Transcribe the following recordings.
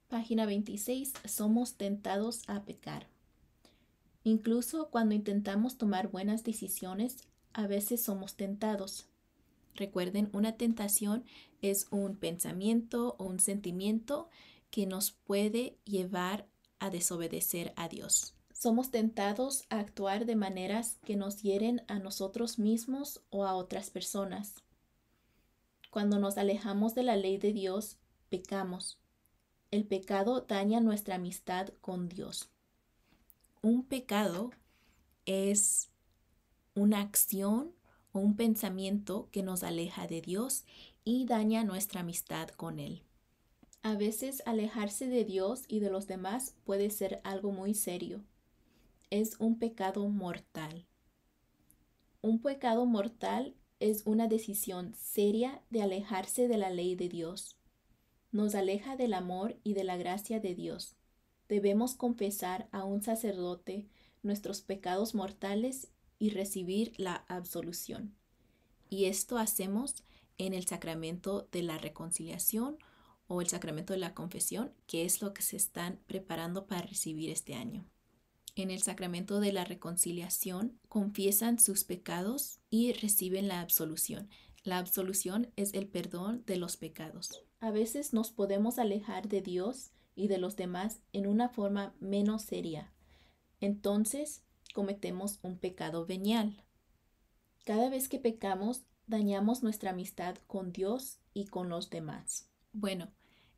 Página 26. Somos tentados a pecar. Incluso cuando intentamos tomar buenas decisiones, a veces somos tentados. Recuerden, una tentación es un pensamiento o un sentimiento que nos puede llevar a desobedecer a Dios. Somos tentados a actuar de maneras que nos hieren a nosotros mismos o a otras personas. Cuando nos alejamos de la ley de Dios, pecamos. El pecado daña nuestra amistad con Dios. Un pecado es una acción o un pensamiento que nos aleja de Dios y daña nuestra amistad con Él. A veces alejarse de Dios y de los demás puede ser algo muy serio. Es un pecado mortal. Un pecado mortal es una decisión seria de alejarse de la ley de Dios. Nos aleja del amor y de la gracia de Dios. Debemos confesar a un sacerdote nuestros pecados mortales y recibir la absolución. Y esto hacemos en el sacramento de la reconciliación o el sacramento de la confesión, que es lo que se están preparando para recibir este año. En el sacramento de la reconciliación confiesan sus pecados y reciben la absolución. La absolución es el perdón de los pecados. A veces nos podemos alejar de Dios y de los demás en una forma menos seria. Entonces cometemos un pecado venial. Cada vez que pecamos, dañamos nuestra amistad con Dios y con los demás. Bueno,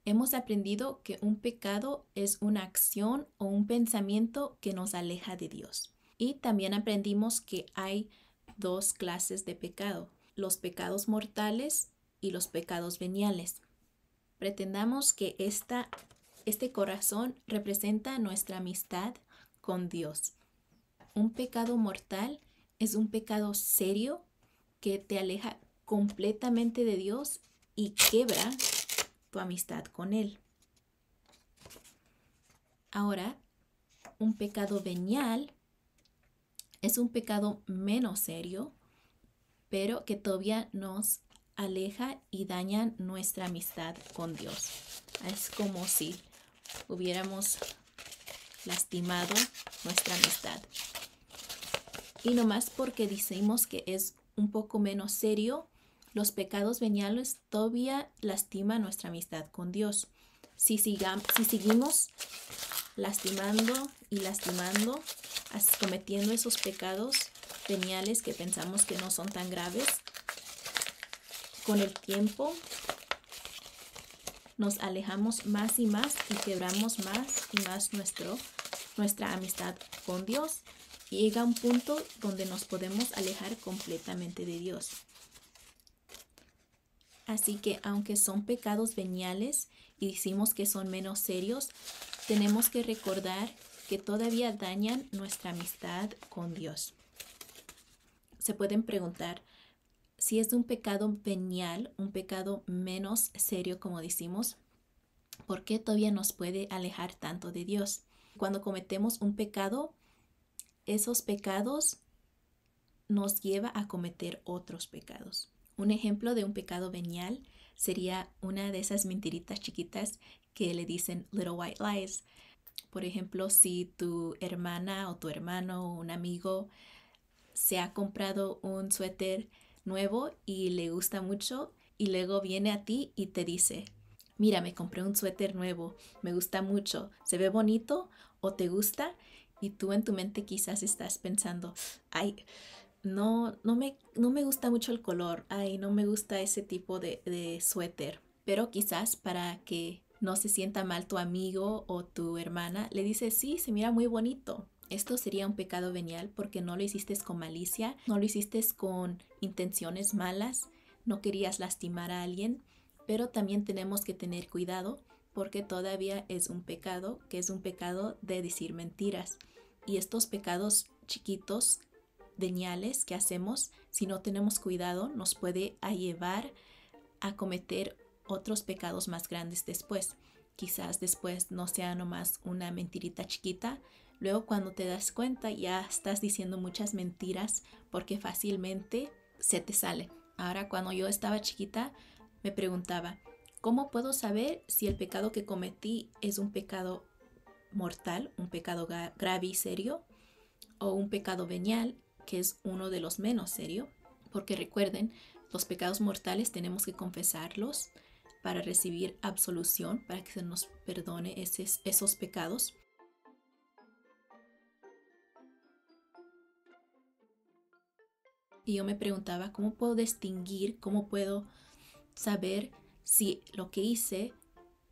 hemos aprendido que un pecado es una acción o un pensamiento que nos aleja de Dios. Y también aprendimos que hay dos clases de pecado: los pecados mortales y los pecados veniales. Pretendamos que este corazón representa nuestra amistad con Dios. Un pecado mortal es un pecado serio que te aleja completamente de Dios y quiebra tu amistad con Él. Ahora, un pecado venial es un pecado menos serio, pero que todavía nos aleja y daña nuestra amistad con Dios. Es como si hubiéramos lastimado nuestra amistad. Y nomás porque decimos que es un poco menos serio, los pecados veniales todavía lastiman nuestra amistad con Dios. Si seguimos lastimando y lastimando, cometiendo esos pecados veniales que pensamos que no son tan graves, con el tiempo nos alejamos más y más y quebramos más y más nuestra amistad con Dios. Y llega un punto donde nos podemos alejar completamente de Dios. Así que aunque son pecados veniales y decimos que son menos serios, tenemos que recordar que todavía dañan nuestra amistad con Dios. Se pueden preguntar, si es un pecado venial, un pecado menos serio, como decimos, ¿por qué todavía nos puede alejar tanto de Dios? Cuando cometemos un pecado, esos pecados nos lleva a cometer otros pecados. Un ejemplo de un pecado venial sería una de esas mentiritas chiquitas que le dicen little white lies. Por ejemplo, si tu hermana o tu hermano o un amigo se ha comprado un suéter nuevo y le gusta mucho y luego viene a ti y te dice, mira, me compré un suéter nuevo, me gusta mucho, ¿se ve bonito o te gusta? Y tú en tu mente quizás estás pensando, ay, no me gusta mucho el color, ay, no me gusta ese tipo de suéter. Pero quizás para que no se sienta mal tu amigo o tu hermana, le dices, sí, se mira muy bonito. Esto sería un pecado venial porque no lo hiciste con malicia, no lo hiciste con intenciones malas, no querías lastimar a alguien, pero también tenemos que tener cuidado porque todavía es un pecado, que es un pecado de decir mentiras. Y estos pecados chiquitos, veniales que hacemos, si no tenemos cuidado, nos puede llevar a cometer otros pecados más grandes después. Quizás después no sea nomás una mentirita chiquita. Luego cuando te das cuenta ya estás diciendo muchas mentiras porque fácilmente se te sale. Ahora cuando yo estaba chiquita me preguntaba, ¿Cómo puedo saber si el pecado que cometí es un pecado mortal, un pecado grave y serio, o un pecado venial, que es uno de los menos serios? Porque recuerden, los pecados mortales tenemos que confesarlos para recibir absolución, para que se nos perdone esos pecados. Y yo me preguntaba, ¿cómo puedo distinguir, cómo puedo saber si lo que hice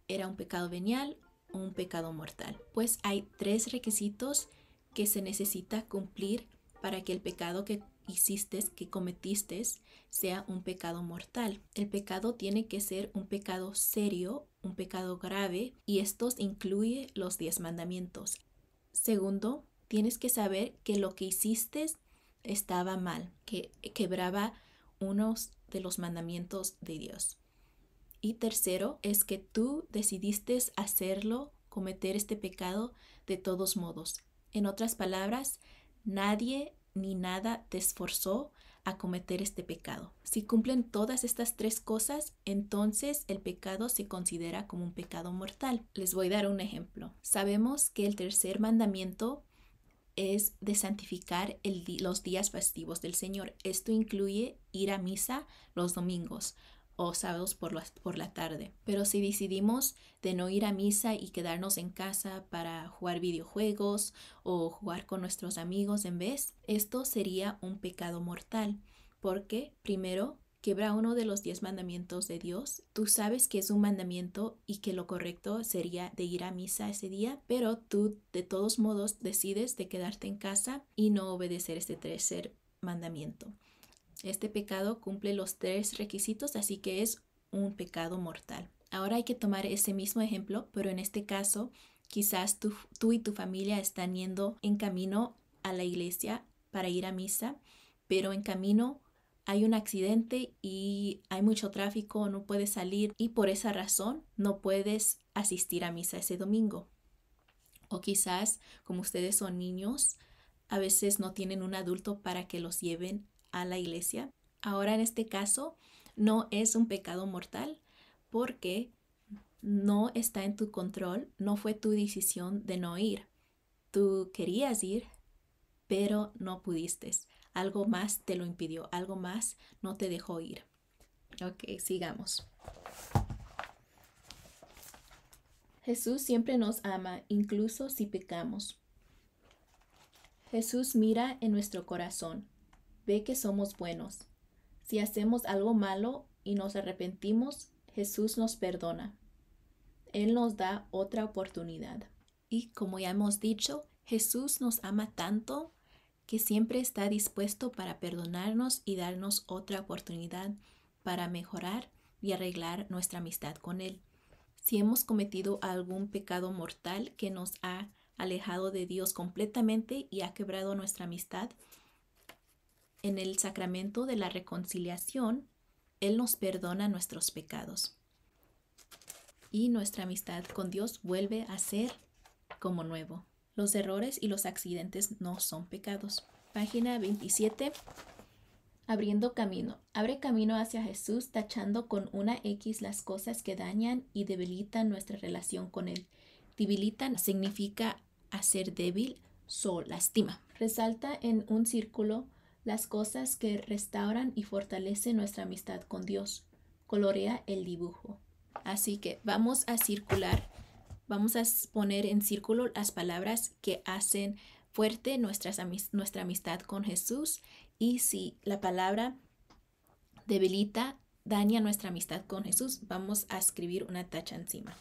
era un pecado venial o un pecado mortal? Pues hay 3 requisitos que se necesita cumplir para que el pecado que hiciste, que cometiste, sea un pecado mortal. El pecado tiene que ser un pecado serio, un pecado grave, y estos incluye los 10 mandamientos. Segundo, tienes que saber que lo que hiciste estaba mal, que quebraba unos de los mandamientos de Dios. Y tercero, es que tú decidiste hacerlo, cometer este pecado de todos modos. En otras palabras, nadie ni nada te esforzó a cometer este pecado. Si cumplen todas estas 3 cosas, entonces el pecado se considera como un pecado mortal. Les voy a dar un ejemplo. Sabemos que el tercer mandamiento es de santificar los días festivos del Señor. Esto incluye ir a misa los domingos o sábados por la tarde. Pero si decidimos de no ir a misa y quedarnos en casa para jugar videojuegos o jugar con nuestros amigos en vez, esto sería un pecado mortal, porque primero quebra uno de los 10 mandamientos de Dios. Tú sabes que es un mandamiento y que lo correcto sería de ir a misa ese día, pero tú de todos modos decides de quedarte en casa y no obedecer este tercer mandamiento. Este pecado cumple los 3 requisitos, así que es un pecado mortal. Ahora hay que tomar ese mismo ejemplo, pero en este caso quizás tú y tu familia están yendo en camino a la iglesia para ir a misa, pero en camino hay un accidente y hay mucho tráfico, no puedes salir y por esa razón no puedes asistir a misa ese domingo. O quizás, como ustedes son niños, a veces no tienen un adulto para que los lleven a la iglesia. Ahora en este caso no es un pecado mortal porque no está en tu control, no fue tu decisión de no ir. Tú querías ir, pero no pudiste. Algo más te lo impidió, algo más no te dejó ir. Ok, sigamos. Jesús siempre nos ama, incluso si pecamos. Jesús mira en nuestro corazón, ve que somos buenos. Si hacemos algo malo y nos arrepentimos, Jesús nos perdona. Él nos da otra oportunidad. Y como ya hemos dicho, Jesús nos ama tanto que siempre está dispuesto para perdonarnos y darnos otra oportunidad para mejorar y arreglar nuestra amistad con Él. Si hemos cometido algún pecado mortal que nos ha alejado de Dios completamente y ha quebrado nuestra amistad, en el sacramento de la reconciliación, Él nos perdona nuestros pecados. Y nuestra amistad con Dios vuelve a ser como nuevo. Los errores y los accidentes no son pecados. Página 27. Abriendo camino. Abre camino hacia Jesús tachando con una X las cosas que dañan y debilitan nuestra relación con Él. Debilitan significa hacer débil, lastima. Resalta en un círculo las cosas que restauran y fortalecen nuestra amistad con Dios. Colorea el dibujo. Así que vamos a circular, vamos a poner en círculo las palabras que hacen fuerte nuestra amistad con Jesús, y si la palabra debilita, daña nuestra amistad con Jesús, vamos a escribir una tacha encima.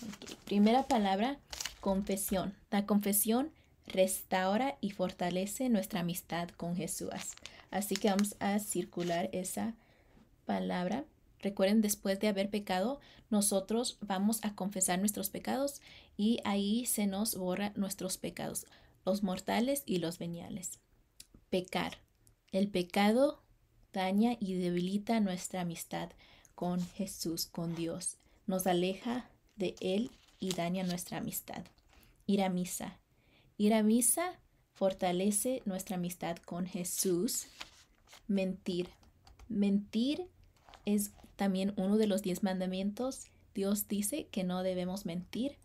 Okay. Primera palabra, confesión. La confesión restaura y fortalece nuestra amistad con Jesús. Así que vamos a circular esa palabra. Recuerden, después de haber pecado, nosotros vamos a confesar nuestros pecados y ahí se nos borran nuestros pecados, los mortales y los veniales. Pecar. El pecado daña y debilita nuestra amistad con Jesús, con Dios. Nos aleja de Él y daña nuestra amistad. Ir a misa. Ir a misa fortalece nuestra amistad con Jesús. Mentir. Mentir es también uno de los 10 mandamientos. Dios dice que no debemos mentir.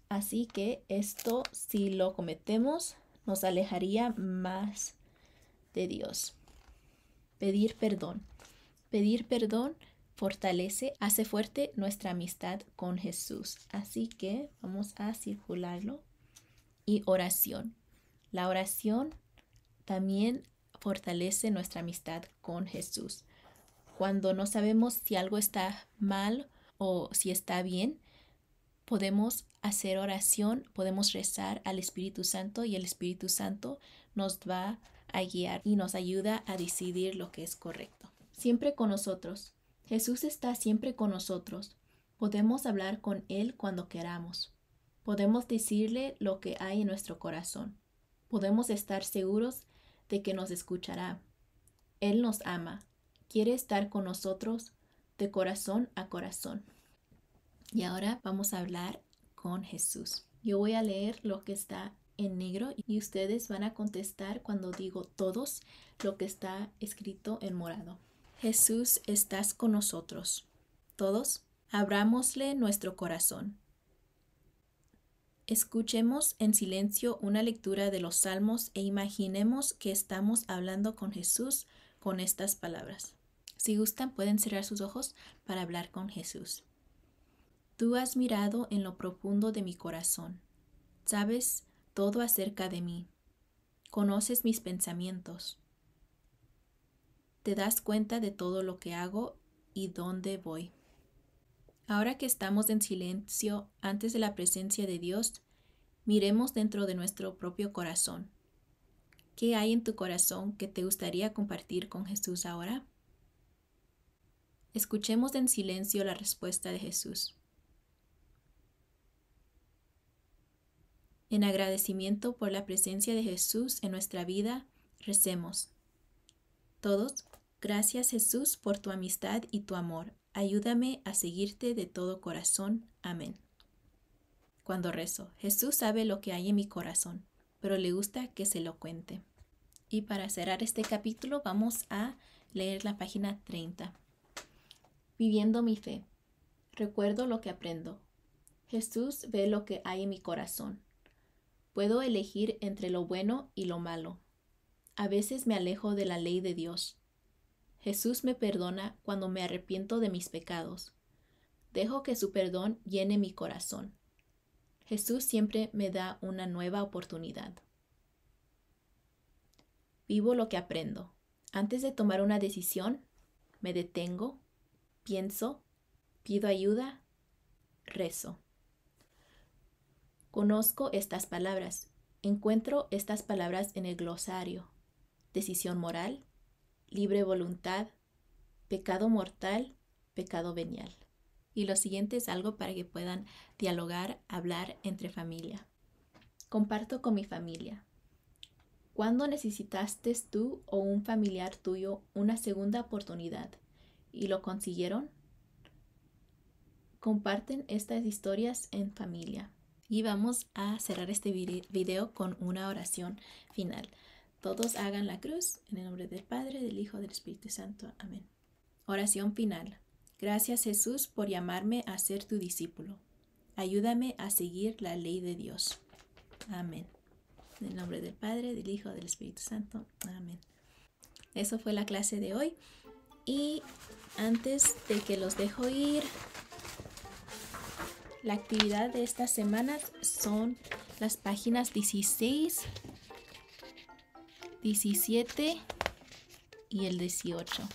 Así que esto, si lo cometemos, nos alejaría más de Dios. Pedir perdón. Pedir perdón fortalece, hace fuerte nuestra amistad con Jesús. Así que vamos a circularlo. Y oración. La oración también fortalece nuestra amistad con Jesús. Cuando no sabemos si algo está mal o si está bien, podemos hacer oración, podemos rezar al Espíritu Santo y el Espíritu Santo nos va a guiar y nos ayuda a decidir lo que es correcto. Siempre con nosotros. Jesús está siempre con nosotros. Podemos hablar con Él cuando queramos. Podemos decirle lo que hay en nuestro corazón. Podemos estar seguros de que nos escuchará. Él nos ama. Quiere estar con nosotros de corazón a corazón. Y ahora vamos a hablar con Jesús. Yo voy a leer lo que está en negro y ustedes van a contestar cuando digo todos lo que está escrito en morado. Jesús, estás con nosotros. Todos, abrámosle nuestro corazón. Escuchemos en silencio una lectura de los Salmos e imaginemos que estamos hablando con Jesús con estas palabras. Si gustan, pueden cerrar sus ojos para hablar con Jesús. Tú has mirado en lo profundo de mi corazón. Sabes todo acerca de mí. Conoces mis pensamientos. Te das cuenta de todo lo que hago y dónde voy. Ahora que estamos en silencio antes de la presencia de Dios, miremos dentro de nuestro propio corazón. ¿Qué hay en tu corazón que te gustaría compartir con Jesús ahora? Escuchemos en silencio la respuesta de Jesús. En agradecimiento por la presencia de Jesús en nuestra vida, recemos. Todos, gracias Jesús por tu amistad y tu amor. Ayúdame a seguirte de todo corazón. Amén. Cuando rezo, Jesús sabe lo que hay en mi corazón, pero le gusta que se lo cuente. Y para cerrar este capítulo vamos a leer la página 30. Viviendo mi fe. Recuerdo lo que aprendo. Jesús ve lo que hay en mi corazón. Puedo elegir entre lo bueno y lo malo. A veces me alejo de la ley de Dios. Jesús me perdona cuando me arrepiento de mis pecados. Dejo que su perdón llene mi corazón. Jesús siempre me da una nueva oportunidad. Vivo lo que aprendo. Antes de tomar una decisión, me detengo, pienso, pido ayuda, rezo. Conozco estas palabras. Encuentro estas palabras en el glosario. Decisión moral, libre voluntad, pecado mortal, pecado venial. Y lo siguiente es algo para que puedan dialogar, hablar entre familia. Comparto con mi familia. ¿Cuándo necesitaste tú o un familiar tuyo una segunda oportunidad y lo consiguieron? Comparten estas historias en familia. Y vamos a cerrar este video con una oración final. Todos hagan la cruz en el nombre del Padre, del Hijo, del Espíritu Santo. Amén. Oración final. Gracias Jesús por llamarme a ser tu discípulo. Ayúdame a seguir la ley de Dios. Amén. En el nombre del Padre, del Hijo, del Espíritu Santo. Amén. Eso fue la clase de hoy. Y antes de que los dejo ir, la actividad de esta semana son las páginas 16, 17 y el 18.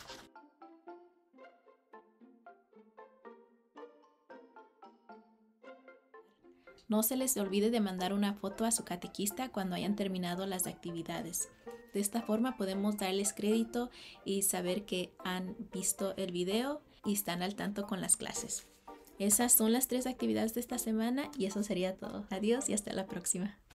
No se les olvide de mandar una foto a su catequista cuando hayan terminado las actividades. De esta forma podemos darles crédito y saber que han visto el video y están al tanto con las clases. Esas son las 3 actividades de esta semana y eso sería todo. Adiós y hasta la próxima.